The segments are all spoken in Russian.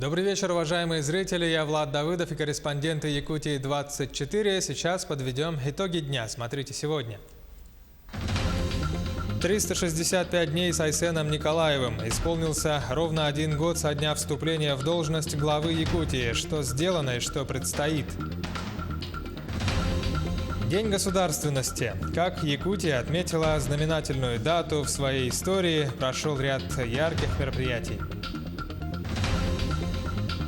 Добрый вечер, уважаемые зрители. Я Влад Давыдов и корреспонденты Якутии 24. Сейчас подведем итоги дня. Смотрите сегодня. 365 дней с Айсеном Николаевым. Исполнился ровно 1 год со дня вступления в должность главы Якутии. Что сделано и что предстоит. День государственности. Как Якутия отметила знаменательную дату в своей истории, прошел ряд ярких мероприятий.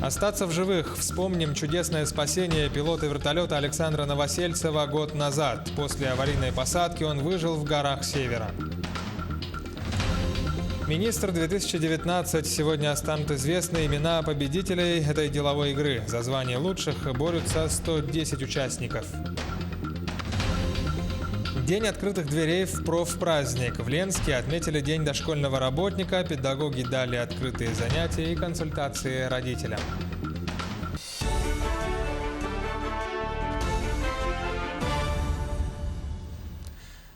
Остаться в живых. Вспомним чудесное спасение пилота вертолета Александра Новосельцева год назад. После аварийной посадки он выжил в горах Севера. Министр 2019. Сегодня станут известны имена победителей этой деловой игры. За звание лучших борются 110 участников. День открытых дверей в профпраздник. В Ленске отметили День дошкольного работника, педагоги дали открытые занятия и консультации родителям.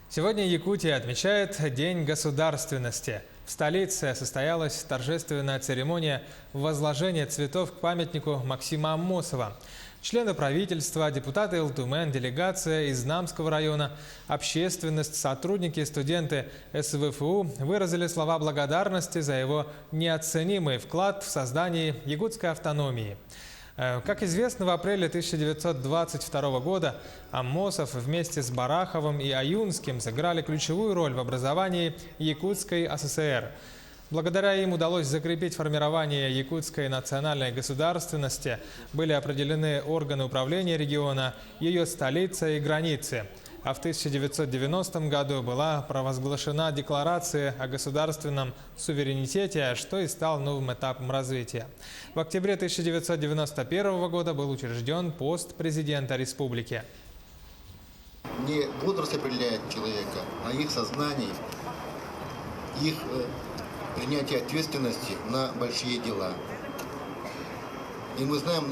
Сегодня Якутия отмечает День государственности. В столице состоялась торжественная церемония возложения цветов к памятнику Максима Аммосова. Члены правительства, депутаты ЛТУМЭН, делегация из Намского района, общественность, сотрудники и студенты СВФУ выразили слова благодарности за его неоценимый вклад в создание якутской автономии. Как известно, в апреле 1922 года Аммосов вместе с Бараховым и Аюнским сыграли ключевую роль в образовании Якутской ССР. Благодаря им удалось закрепить формирование якутской национальной государственности, были определены органы управления региона, ее столица и границы. А в 1990 году была провозглашена декларация о государственном суверенитете, что и стало новым этапом развития. В октябре 1991 года был учрежден пост президента республики. Не возраст определяет человека, а их сознание, их принятие ответственности на большие дела. И мы знаем,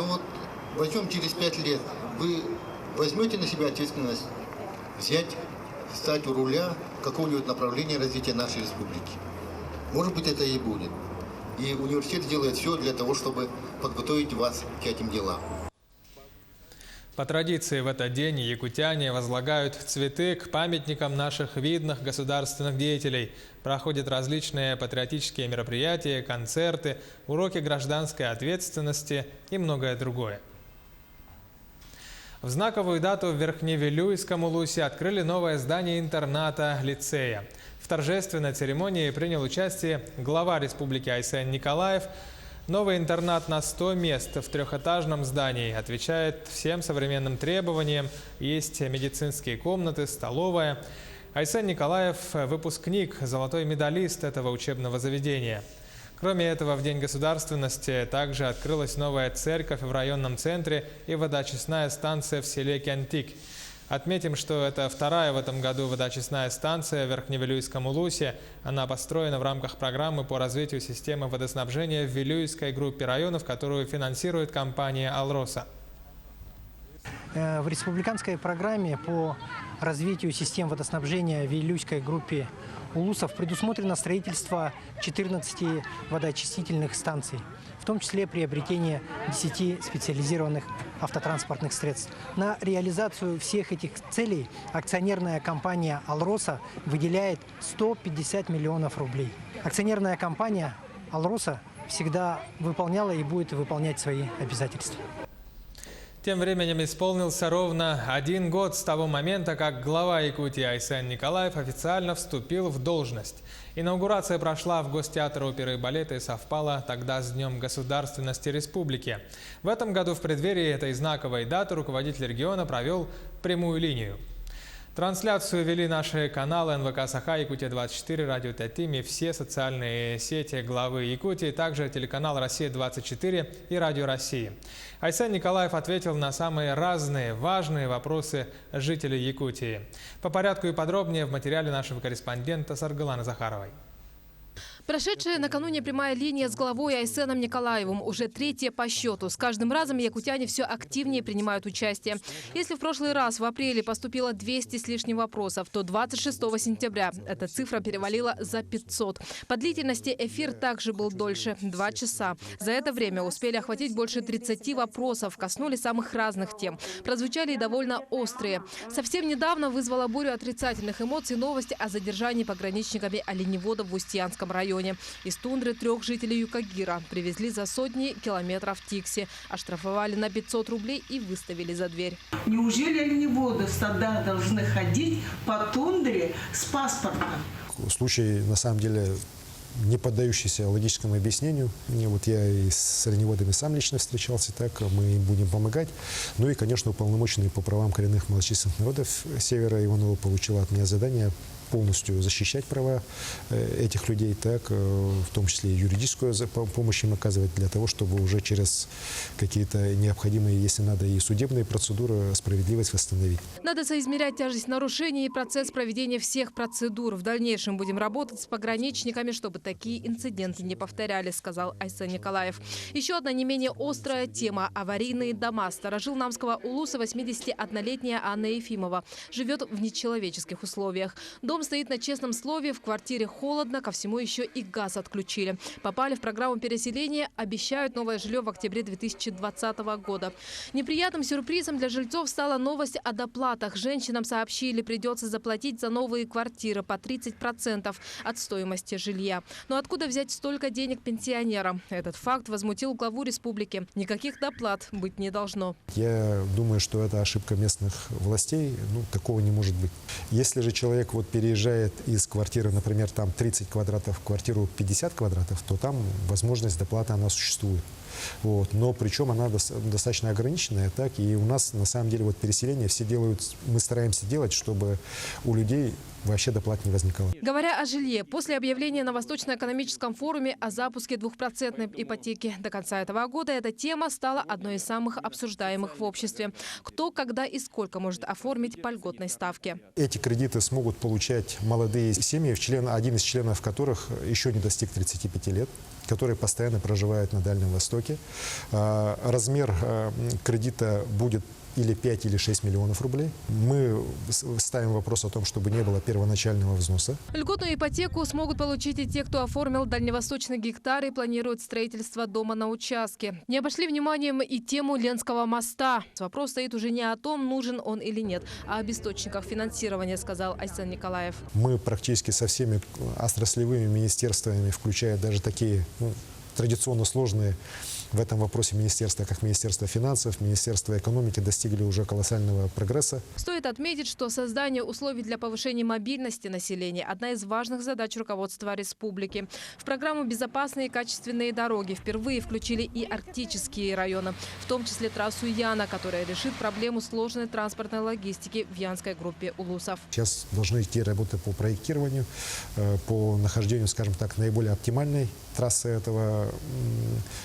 возьмем через 5 лет, вы возьмете на себя ответственность стать у руля какого-нибудь направления развития нашей республики. Может быть, это и будет. И университет сделает все для того, чтобы подготовить вас к этим делам. По традиции в этот день якутяне возлагают цветы к памятникам наших видных государственных деятелей. Проходят различные патриотические мероприятия, концерты, уроки гражданской ответственности и многое другое. В знаковую дату в Верхневилюйском Улусе открыли новое здание интерната лицея. В торжественной церемонии принял участие глава республики Айсен Николаев. Новый интернат на 100 мест в 3-этажном здании отвечает всем современным требованиям. Есть медицинские комнаты, столовая. Айсен Николаев – выпускник, золотой медалист этого учебного заведения. Кроме этого, в День государственности также открылась новая церковь в районном центре и водоочистная станция в селе Кентик. Отметим, что это вторая в этом году водоочистная станция в Верхневилюйском Улусе. Она построена в рамках программы по развитию системы водоснабжения в Вилюйской группе районов, которую финансирует компания «Алроса». В республиканской программе по развитию систем водоснабжения в Вилюйской группе Улусов предусмотрено строительство 14 водоочистительных станций, в том числе приобретение 10 специализированных автотранспортных средств. На реализацию всех этих целей акционерная компания «Алроса» выделяет 150 миллионов рублей. Акционерная компания «Алроса» всегда выполняла и будет выполнять свои обязательства. Тем временем исполнился ровно 1 год с того момента, как глава Якутии Айсен Николаев официально вступил в должность. Инаугурация прошла в Гостеатре оперы и балета и совпала тогда с Днем государственности республики. В этом году в преддверии этой знаковой даты руководитель региона провел прямую линию. Трансляцию вели наши каналы НВК Саха, Якутия 24, Радио Татим и все социальные сети главы Якутии, также телеканал Россия 24 и Радио России. Айсен Николаев ответил на самые разные важные вопросы жителей Якутии. По порядку и подробнее в материале нашего корреспондента Саргаланы Захаровой. Прошедшая накануне прямая линия с главой Айсеном Николаевым уже третья по счету. С каждым разом якутяне все активнее принимают участие. Если в прошлый раз в апреле поступило 200 с лишним вопросов, то 26 сентября эта цифра перевалила за 500. По длительности эфир также был дольше – 2 часа. За это время успели охватить больше 30 вопросов, коснулись самых разных тем. Прозвучали и довольно острые. Совсем недавно вызвала бурю отрицательных эмоций новость о задержании пограничниками оленеводов в Устьянском районе. Из тундры 3 жителей Юкагира привезли за сотни километров Тикси, оштрафовали на 500 рублей и выставили за дверь. Неужели оленеводы стада должны ходить по тундре с паспортом? Случай, на самом деле, не поддающийся логическому объяснению. Вот я и с оленеводами сам лично встречался, так мы им будем помогать. Ну и, конечно, уполномоченный по правам коренных малочисленных народов Севера Иванова получила от меня задание полностью защищать права этих людей, так, в том числе и юридическую помощь им оказывать для того, чтобы уже через какие-то необходимые, если надо, и судебные процедуры справедливость восстановить. Надо соизмерять тяжесть нарушений и процесс проведения всех процедур. В дальнейшем будем работать с пограничниками, чтобы такие инциденты не повторялись, сказал Айсен Николаев. Еще одна не менее острая тема – аварийные дома. Старожил Намского Улуса 81-летняя Анна Ефимова живет в нечеловеческих условиях. Дом стоит на честном слове, в квартире холодно, ко всему еще и газ отключили. Попали в программу переселения, обещают новое жилье в октябре 2020 года. Неприятным сюрпризом для жильцов стала новость о доплатах. Женщинам сообщили, придется заплатить за новые квартиры по 30% от стоимости жилья. Но откуда взять столько денег пенсионерам? Этот факт возмутил главу республики. Никаких доплат быть не должно. Я думаю, что это ошибка местных властей. Такого не может быть. Если же человек переезжает из квартиры, например, там 30 квадратов в квартиру 50 квадратов, то там возможность доплаты она существует. Но причем она достаточно ограниченная, так, и у нас на самом деле переселение все делают, мы стараемся делать, чтобы у людей вообще доплат не возникало. Говоря о жилье, после объявления на Восточно-экономическом форуме о запуске 2% ипотеки до конца этого года эта тема стала одной из самых обсуждаемых в обществе. Кто, когда и сколько может оформить по льготной ставке? Эти кредиты смогут получать молодые семьи, один из членов которых еще не достиг 35 лет, которые постоянно проживают на Дальнем Востоке. Размер кредита будет или 5, или 6 миллионов рублей. Мы ставим вопрос о том, чтобы не было первоначального взноса. Льготную ипотеку смогут получить и те, кто оформил дальневосточный гектар и планирует строительство дома на участке. Не обошли вниманием и тему Ленского моста. Вопрос стоит уже не о том, нужен он или нет, а об источниках финансирования, сказал Айсен Николаев. Мы практически со всеми отраслевыми министерствами, включая даже такие традиционно сложные в этом вопросе министерства, как Министерство финансов, Министерство экономики, достигли уже колоссального прогресса. Стоит отметить, что создание условий для повышения мобильности населения – одна из важных задач руководства республики. В программу «Безопасные и качественные дороги» впервые включили и арктические районы, в том числе трассу Яна, которая решит проблему сложной транспортной логистики в Янской группе улусов. Сейчас должны идти работы по проектированию, по нахождению, скажем так, наиболее оптимальной трассы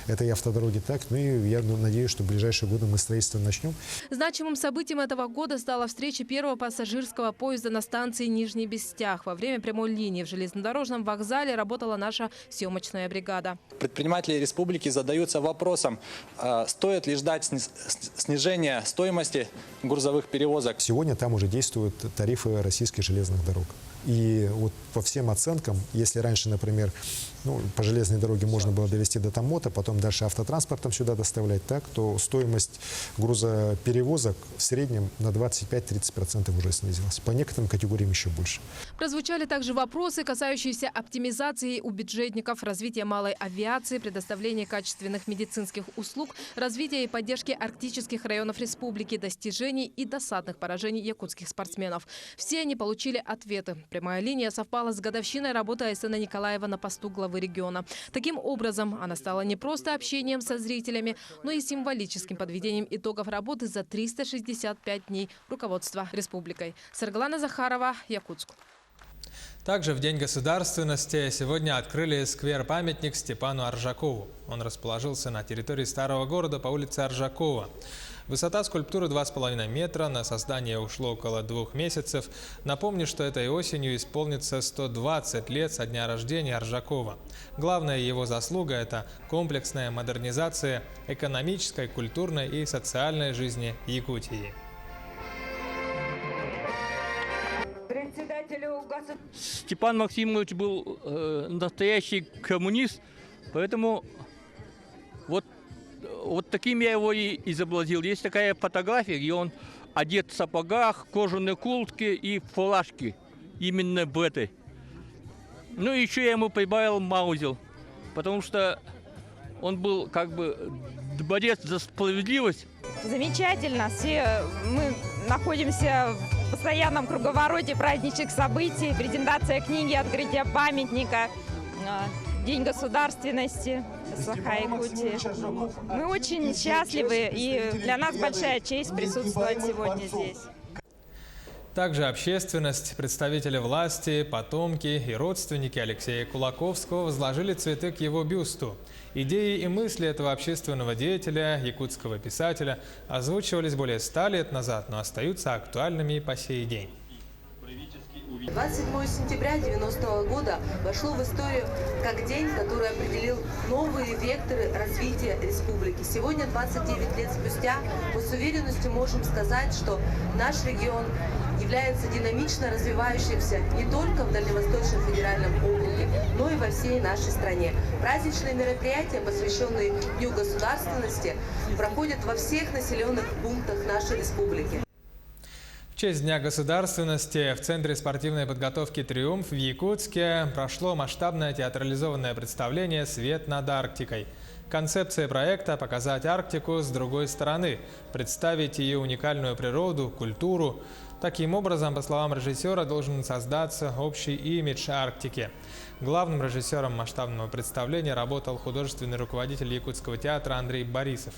этой автодороги. Так, и я надеюсь, что в ближайшие годы мы строительство начнем. Значимым событием этого года стала встреча первого пассажирского поезда на станции Нижний Бестях. Во время прямой линии в железнодорожном вокзале работала наша съемочная бригада. Предприниматели республики задаются вопросом, стоит ли ждать снижения стоимости грузовых перевозок. Сегодня там уже действуют тарифы российских железных дорог. И по всем оценкам, если раньше, например, по железной дороге можно было довести до Тамота, потом дальше автотранспортом сюда доставлять, так, то стоимость грузоперевозок в среднем на 25-30% уже снизилась. По некоторым категориям еще больше. Прозвучали также вопросы, касающиеся оптимизации у бюджетников, развития малой авиации, предоставления качественных медицинских услуг, развития и поддержки арктических районов республики, достижений и досадных поражений якутских спортсменов. Все они получили ответы. Прямая линия совпала с годовщиной работы Айсена Николаева на посту главы региона. Таким образом, она стала не просто общением со зрителями, но и символическим подведением итогов работы за 365 дней руководства республикой. Саргалана Захарова, Якутск. Также в День государственности сегодня открыли сквер-памятник Степану Аржакову. Он расположился на территории старого города по улице Аржакова. Высота скульптуры 2,5 метра, на создание ушло около 2 месяцев. Напомню, что этой осенью исполнится 120 лет со дня рождения Аржакова. Главная его заслуга – это комплексная модернизация экономической, культурной и социальной жизни Якутии. Степан Максимович был настоящий коммунист, поэтому вот таким я его и изобразил. Есть такая фотография, где он одет в сапогах, кожаной куртке и фуражке. Именно в этой. Ну и еще я ему прибавил маузер, потому что он был как бы борец за справедливость. Замечательно. Все мы находимся в постоянном круговороте праздничных событий. Презентация книги, открытие памятника, День государственности Саха-Якутии. Мы очень счастливы, и для нас большая честь присутствовать сегодня здесь. Также общественность, представители власти, потомки и родственники Алексея Кулаковского возложили цветы к его бюсту. Идеи и мысли этого общественного деятеля, якутского писателя, озвучивались более 100 лет назад, но остаются актуальными и по сей день. 27 сентября 90-го года вошло в историю как день, который определил новые векторы развития республики. Сегодня, 29 лет спустя, мы с уверенностью можем сказать, что наш регион является динамично развивающимся не только в Дальневосточном федеральном округе, но и во всей нашей стране. Праздничные мероприятия, посвященные Дню государственности, проходят во всех населенных пунктах нашей республики. В честь Дня государственности в Центре спортивной подготовки «Триумф» в Якутске прошло масштабное театрализованное представление «Свет над Арктикой». Концепция проекта – показать Арктику с другой стороны, представить ее уникальную природу, культуру. Таким образом, по словам режиссера, должен создаться общий имидж Арктики. Главным режиссером масштабного представления работал художественный руководитель Якутского театра Андрей Борисов.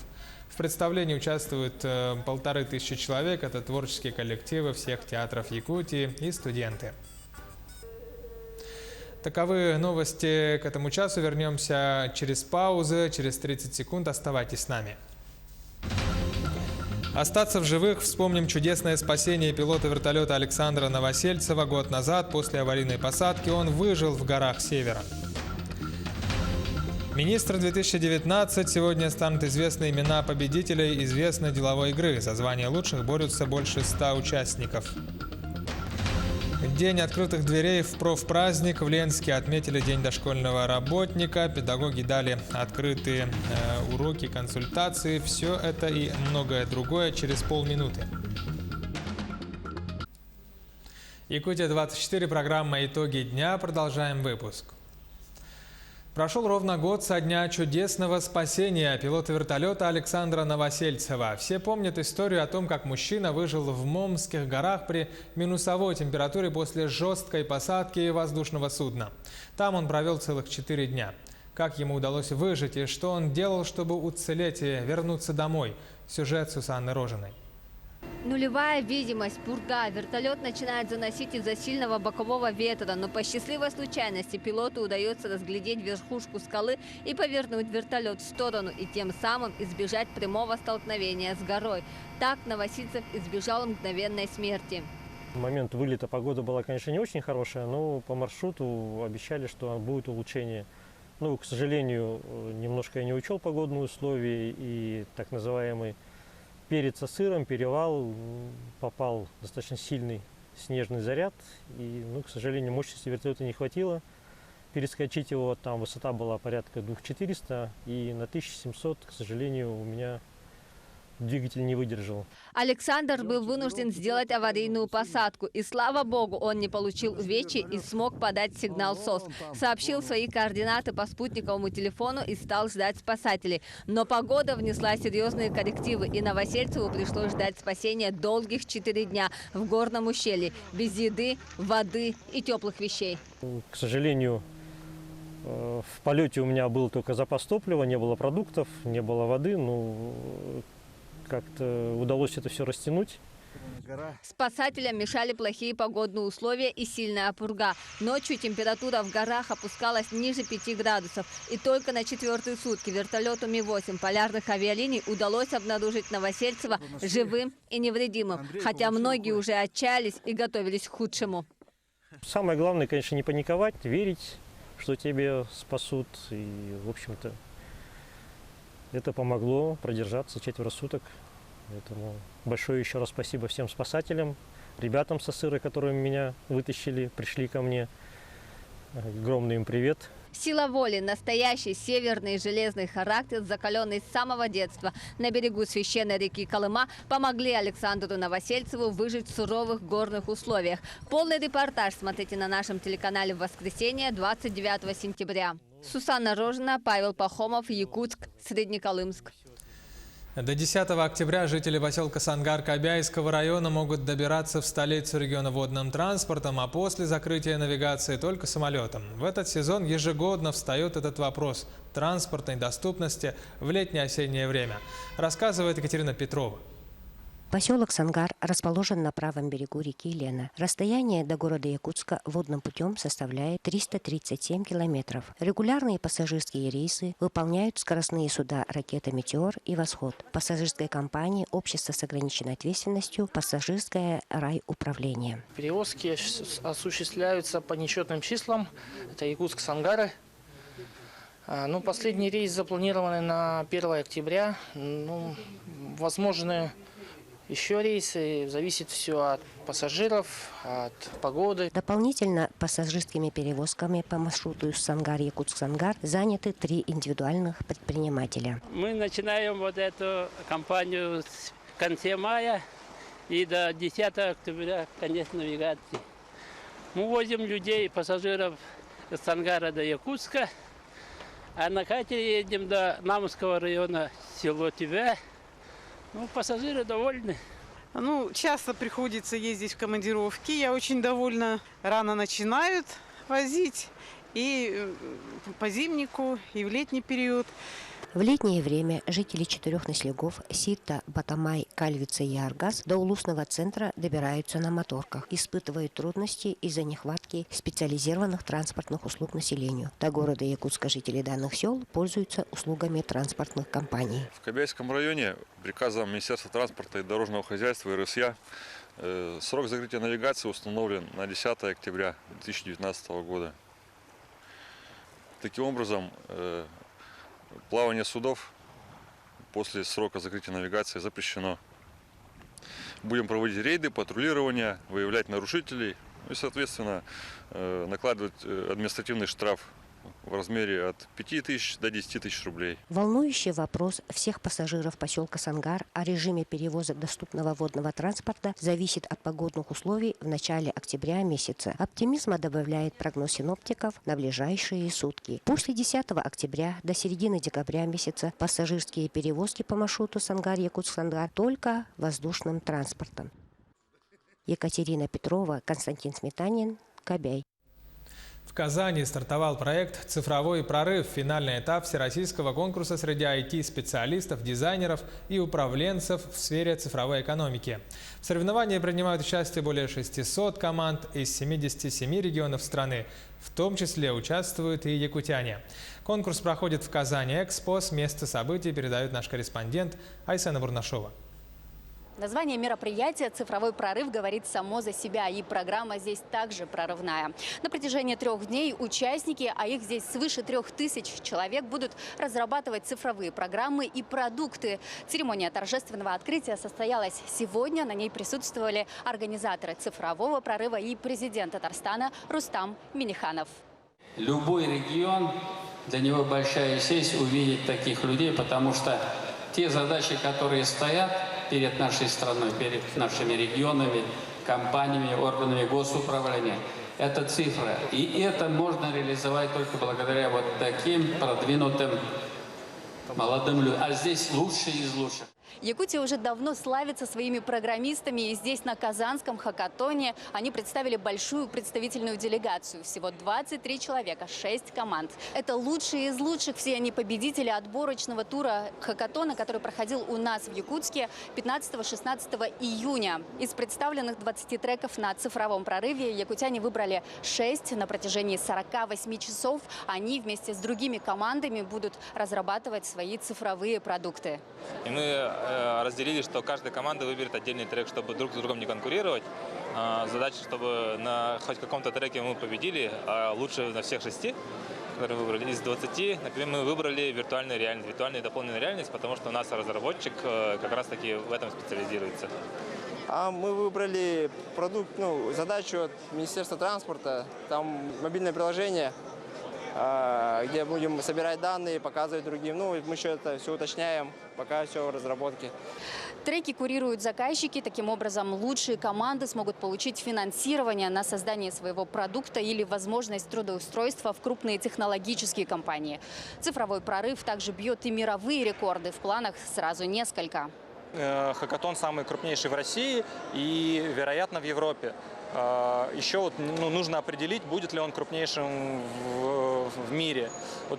В представлении участвуют 1500 человек. Это творческие коллективы всех театров Якутии и студенты. Таковы новости к этому часу. Вернемся через паузу, через 30 секунд. Оставайтесь с нами. Остаться в живых. Вспомним чудесное спасение пилота вертолета Александра Новосельцева. Год назад, после аварийной посадки, он выжил в горах Севера. Министр 2019. Сегодня станут известны имена победителей известной деловой игры. За звание лучших борются больше 100 участников. День открытых дверей в профпраздник. В Ленске отметили День дошкольного работника. Педагоги дали открытые уроки, консультации. Все это и многое другое через полминуты. Якутия-24, программа «Итоги дня». Продолжаем выпуск. Прошел ровно год со дня чудесного спасения пилота вертолета Александра Новосельцева. Все помнят историю о том, как мужчина выжил в Момских горах при минусовой температуре после жесткой посадки воздушного судна. Там он провел целых 4 дня. Как ему удалось выжить и что он делал, чтобы уцелеть и вернуться домой? Сюжет Сусанны Рожиной. Нулевая видимость, пурга. Вертолет начинает заносить из-за сильного бокового ветра, но по счастливой случайности пилоту удается разглядеть верхушку скалы и повернуть вертолет в сторону, и тем самым избежать прямого столкновения с горой. Так Новосельцев избежал мгновенной смерти. В момент вылета погода была, конечно, не очень хорошая, но по маршруту обещали, что будет улучшение. Ну, к сожалению, немножко я не учел погодные условия, и так называемый перед со сыром, перевал, попал достаточно сильный снежный заряд, и, к сожалению, мощности вертолета не хватило. Перескочить его, там высота была порядка 2400, и на 1700, к сожалению, у меня двигатель не выдержал. Александр был вынужден сделать аварийную посадку, и слава богу, он не получил увечий и смог подать сигнал СОС. Сообщил свои координаты по спутниковому телефону и стал ждать спасателей. Но погода внесла серьезные коррективы, и Новосельцеву пришлось ждать спасения долгих 4 дня в горном ущелье, без еды, воды и теплых вещей. К сожалению, в полете у меня был только запас топлива, не было продуктов, не было воды, как-то удалось это все растянуть. Спасателям мешали плохие погодные условия и сильная пурга. Ночью температура в горах опускалась ниже 5 градусов. И только на 4-е сутки вертолету Ми-8 полярных авиалиний удалось обнаружить Новосельцева живым и невредимым. Хотя многие уже отчаялись и готовились к худшему. Самое главное, конечно, не паниковать, верить, что тебя спасут. И, в общем-то, это помогло продержаться 4 суток. Поэтому большое еще раз спасибо всем спасателям, ребятам со Сыры, которые меня вытащили, пришли ко мне. Огромный им привет. Сила воли, настоящий северный железный характер, закаленный с самого детства на берегу священной реки Колыма, помогли Александру Новосельцеву выжить в суровых горных условиях. Полный репортаж смотрите на нашем телеканале в воскресенье, 29 сентября. Сусанна Рожина, Павел Пахомов, Якутск, Среднеколымск. До 10 октября жители поселка Сангар Кобяйского района могут добираться в столицу региона водным транспортом, а после закрытия навигации только самолетом. В этот сезон ежегодно встает этот вопрос транспортной доступности в летнее-осеннее время, рассказывает Екатерина Петрова. Поселок Сангар расположен на правом берегу реки Лена. Расстояние до города Якутска водным путем составляет 337 километров. Регулярные пассажирские рейсы выполняют скоростные суда «Ракета Метеор» и «Восход». Пассажирской компании «Общество с ограниченной ответственностью», «Пассажирское райуправление». Перевозки осуществляются по нечетным числам. Это Якутск-Сангары. Последний рейс запланирован на 1 октября. Возможно, еще рейсы, зависит все от пассажиров, от погоды. Дополнительно пассажирскими перевозками по маршруту Сангар-Якутск-Сангар заняты 3 индивидуальных предпринимателя. Мы начинаем вот эту кампанию с конца мая и до 10 октября конец навигации. Мы возим людей, пассажиров с Сангара до Якутска, а на катере едем до Намского района, село Тиве. Пассажиры довольны. Часто приходится ездить в командировки. Я очень довольна. Рано начинают возить и по зимнику, и в летний период. В летнее время жители 4 наслегов Сита, Батамай, Кальвица и Аргас до Улусного центра добираются на моторках, испытывают трудности из-за нехватки специализированных транспортных услуг населению. До города Якутска жители данных сел пользуются услугами транспортных компаний. В Кобяйском районе приказом Министерства транспорта и дорожного хозяйства РСЯ срок закрытия навигации установлен на 10 октября 2019 года. Таким образом, плавание судов после срока закрытия навигации запрещено. Будем проводить рейды, патрулирование, выявлять нарушителей и, соответственно, накладывать административный штраф в размере от 5 тысяч до 10 тысяч рублей. Волнующий вопрос всех пассажиров поселка Сангар о режиме перевозок доступного водного транспорта зависит от погодных условий в начале октября месяца. Оптимизма добавляет прогноз синоптиков на ближайшие сутки. После 10 октября до середины декабря месяца пассажирские перевозки по маршруту Сангар-Якутск-Сангар только воздушным транспортом. Екатерина Петрова, Константин Сметанин, Кобяй. В Казани стартовал проект «Цифровой прорыв» – финальный этап всероссийского конкурса среди IT-специалистов, дизайнеров и управленцев в сфере цифровой экономики. В соревновании принимают участие более 600 команд из 77 регионов страны. В том числе участвуют и якутяне. Конкурс проходит в Казани-Экспо. С места событий передает наш корреспондент Айсена Бурнашова. Название мероприятия «Цифровой прорыв» говорит само за себя, и программа здесь также прорывная. На протяжении 3 дней участники, а их здесь свыше 3000 человек, будут разрабатывать цифровые программы и продукты. Церемония торжественного открытия состоялась сегодня. На ней присутствовали организаторы «Цифрового прорыва» и президент Татарстана Рустам Минниханов. Любой регион, для него большая честь увидеть таких людей, потому что те задачи, которые стоят перед нашей страной, перед нашими регионами, компаниями, органами госуправления, это цифра. И это можно реализовать только благодаря вот таким продвинутым молодым людям. А здесь лучшие из лучших. Якутия уже давно славится своими программистами, и здесь, на Казанском хакатоне, они представили большую представительную делегацию. Всего 23 человека, 6 команд. Это лучшие из лучших, все они победители отборочного тура хакатона, который проходил у нас в Якутске 15-16 июня. Из представленных 20 треков на цифровом прорыве якутяне выбрали 6 на протяжении 48 часов. Они вместе с другими командами будут разрабатывать свои цифровые продукты. И мы разделили, что каждая команда выберет отдельный трек, чтобы друг с другом не конкурировать. Задача, чтобы на хоть каком-то треке мы победили, а лучше на всех 6, которые выбрали. Из 20, например, мы выбрали виртуальную реальность, виртуальную и дополненную реальность, потому что у нас разработчик как раз-таки в этом специализируется. А мы выбрали продукт, задачу от Министерства транспорта. Там мобильное приложение, где будем собирать данные, показывать другим. Мы еще это все уточняем, пока все в разработке. Треки курируют заказчики. Таким образом, лучшие команды смогут получить финансирование на создание своего продукта или возможность трудоустройства в крупные технологические компании. Цифровой прорыв также бьет и мировые рекорды. В планах сразу несколько. Хакатон самый крупнейший в России и, вероятно, в Европе. Еще нужно определить, будет ли он крупнейшим в мире.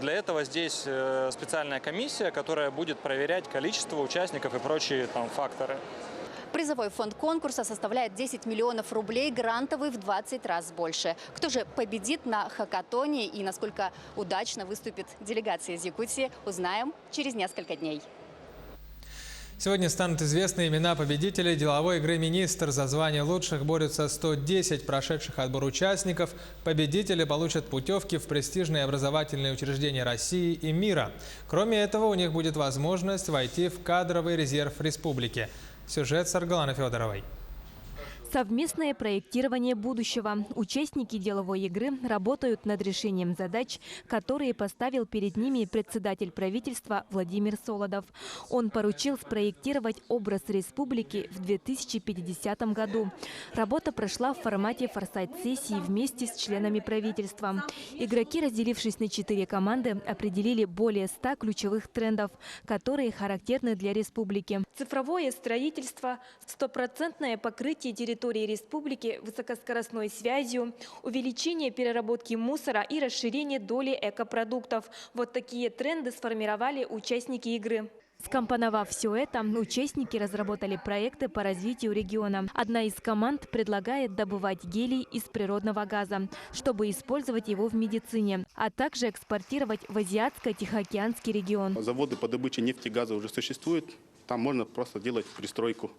Для этого здесь специальная комиссия, которая будет проверять количество участников и прочие факторы. Призовой фонд конкурса составляет 10 миллионов рублей, грантовый в 20 раз больше. Кто же победит на хакатоне и насколько удачно выступит делегация из Якутии, узнаем через несколько дней. Сегодня станут известны имена победителей деловой игры «Министр». За звание лучших борются 110 прошедших отбор участников. Победители получат путевки в престижные образовательные учреждения России и мира. Кроме этого, у них будет возможность войти в кадровый резерв республики. Сюжет Саргаланы Федоровой. Совместное проектирование будущего. Участники деловой игры работают над решением задач, которые поставил перед ними председатель правительства Владимир Солодов. Он поручил спроектировать образ республики в 2050 году. Работа прошла в формате форсайт-сессии вместе с членами правительства. Игроки, разделившись на 4 команды, определили более 100 ключевых трендов, которые характерны для республики. Цифровое строительство, стопроцентное покрытие территории республики высокоскоростной связью, увеличение переработки мусора и расширение доли экопродуктов. Вот такие тренды сформировали участники игры. Скомпоновав все это, участники разработали проекты по развитию региона. Одна из команд предлагает добывать гелий из природного газа, чтобы использовать его в медицине, а также экспортировать в Азиатско-Тихоокеанский регион. Заводы по добыче нефти и газа уже существуют. Там можно просто делать пристройку,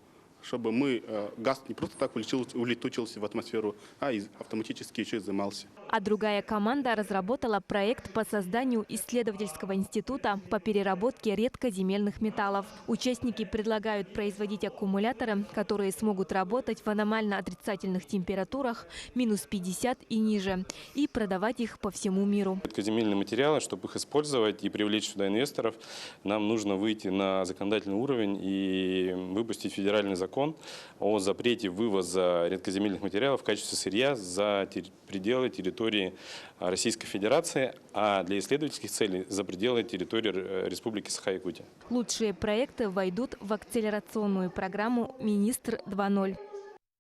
чтобы газ не просто так улетучился в атмосферу, а автоматически еще изымался. А другая команда разработала проект по созданию исследовательского института по переработке редкоземельных металлов. Участники предлагают производить аккумуляторы, которые смогут работать в аномально отрицательных температурах минус 50 и ниже, и продавать их по всему миру. Редкоземельные материалы, чтобы их использовать и привлечь сюда инвесторов, нам нужно выйти на законодательный уровень и выпустить федеральный закон о запрете вывоза редкоземельных материалов в качестве сырья за пределы территории Российской Федерации, а для исследовательских целей за пределы территории Республики Саха-Якутия. Лучшие проекты войдут в акселерационную программу «Министр 2.0».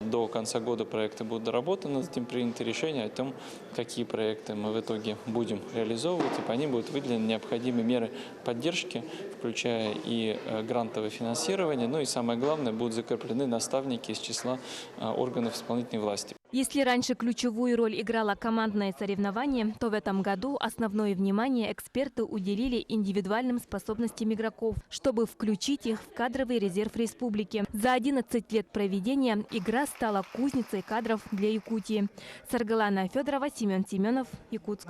До конца года проекты будут доработаны, затем принято решение о том, какие проекты мы в итоге будем реализовывать, и по ним будут выделены необходимые меры поддержки, включая и грантовое финансирование, и самое главное, будут закреплены наставники из числа органов исполнительной власти. Если раньше ключевую роль играло командное соревнование, то в этом году основное внимание эксперты уделили индивидуальным способностям игроков, чтобы включить их в кадровый резерв республики. За 11 лет проведения игра стала кузницей кадров для Якутии. Саргалана Федорова, Семен Семенов, Якутск.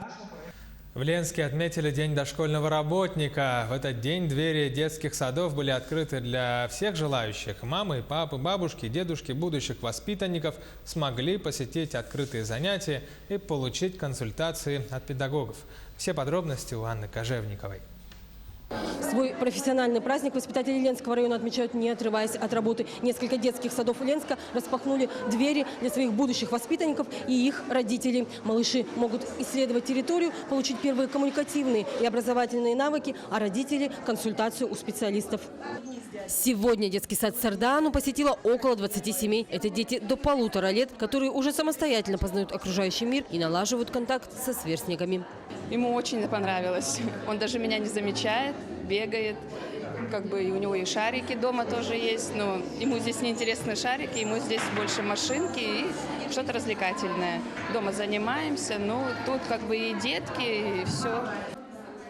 В Ленске отметили День дошкольного работника. В этот день двери детских садов были открыты для всех желающих. Мамы, папы, бабушки, дедушки будущих воспитанников смогли посетить открытые занятия и получить консультации от педагогов. Все подробности у Анны Кожевниковой. Свой профессиональный праздник воспитатели Ленского района отмечают, не отрываясь от работы. Несколько детских садов Ленска распахнули двери для своих будущих воспитанников и их родителей. Малыши могут исследовать территорию, получить первые коммуникативные и образовательные навыки, а родители – консультацию у специалистов. Сегодня детский сад Сардаану посетило около 20 семей. Это дети до 1,5 лет, которые уже самостоятельно познают окружающий мир и налаживают контакт со сверстниками. Ему очень понравилось. Он даже меня не замечает, бегает. И у него и шарики дома тоже есть. Но ему здесь неинтересны шарики, ему здесь больше машинки и что-то развлекательное. Дома занимаемся, тут и детки, и все.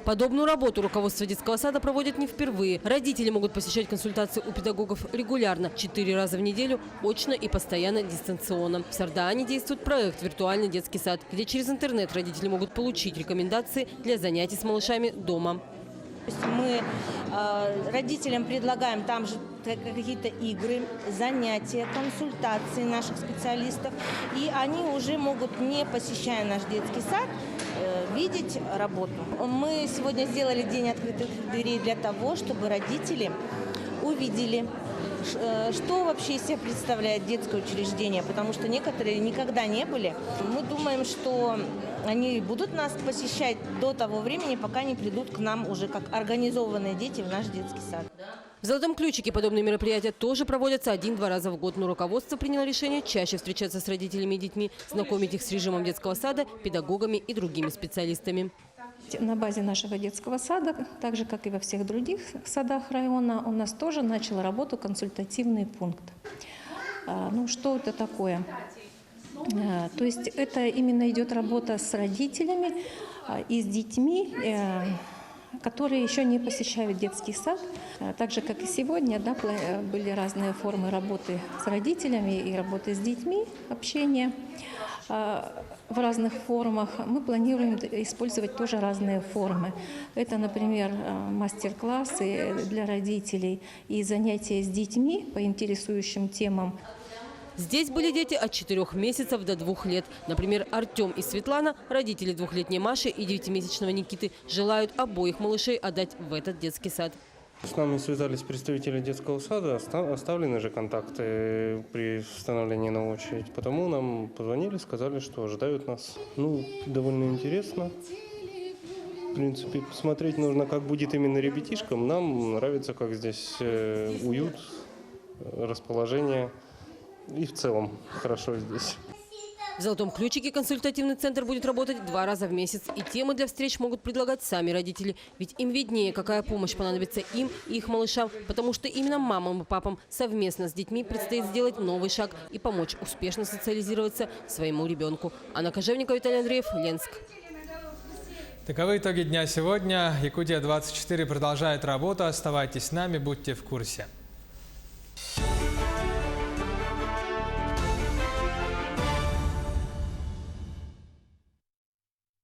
Подобную работу руководство детского сада проводит не впервые. Родители могут посещать консультации у педагогов регулярно, 4 раза в неделю, очно и постоянно дистанционно. В Сардаане действует проект «Виртуальный детский сад», где через интернет родители могут получить рекомендации для занятий с малышами дома. Мы родителям предлагаем там же какие-то игры, занятия, консультации наших специалистов. И они уже могут, не посещая наш детский сад, видеть работу. Мы сегодня сделали день открытых дверей для того, чтобы родители увидели, что вообще из себя представляет детское учреждение, потому что некоторые никогда не были. Мы думаем, что они будут нас посещать до того времени, пока не придут к нам уже как организованные дети в наш детский сад. В «Золотом ключике» подобные мероприятия тоже проводятся 1-2 раза в год, но руководство приняло решение чаще встречаться с родителями и детьми, знакомить их с режимом детского сада, педагогами и другими специалистами. На базе нашего детского сада, так же как и во всех других садах района, у нас тоже начал работу консультативный пункт. Что это такое? То есть это именно идет работа с родителями и с детьми, которые еще не посещают детский сад. Так же, как и сегодня, были разные формы работы с родителями и работы с детьми, общения в разных формах. Мы планируем использовать тоже разные формы. Это, например, мастер-классы для родителей и занятия с детьми по интересующим темам. Здесь были дети от 4 месяцев до 2 лет. Например, Артем и Светлана, родители 2-летней Маши и 9-месячного Никиты, желают обоих малышей отдать в этот детский сад. С нами связались представители детского сада, оставлены же контакты при встановлении на очередь. Потому нам позвонили, сказали, что ожидают нас. Довольно интересно. В принципе, посмотреть нужно, как будет именно ребятишкам. Нам нравится, как здесь уют, расположение. И в целом хорошо здесь. В «Золотом ключике» консультативный центр будет работать 2 раза в месяц. И темы для встреч могут предлагать сами родители. Ведь им виднее, какая помощь понадобится им и их малышам. Потому что именно мамам и папам совместно с детьми предстоит сделать новый шаг и помочь успешно социализироваться своему ребенку. Анна Кожевникова, Виталий Андреев, Ленск. Таковы итоги дня сегодня. Якутия-24 продолжает работу. Оставайтесь с нами, будьте в курсе.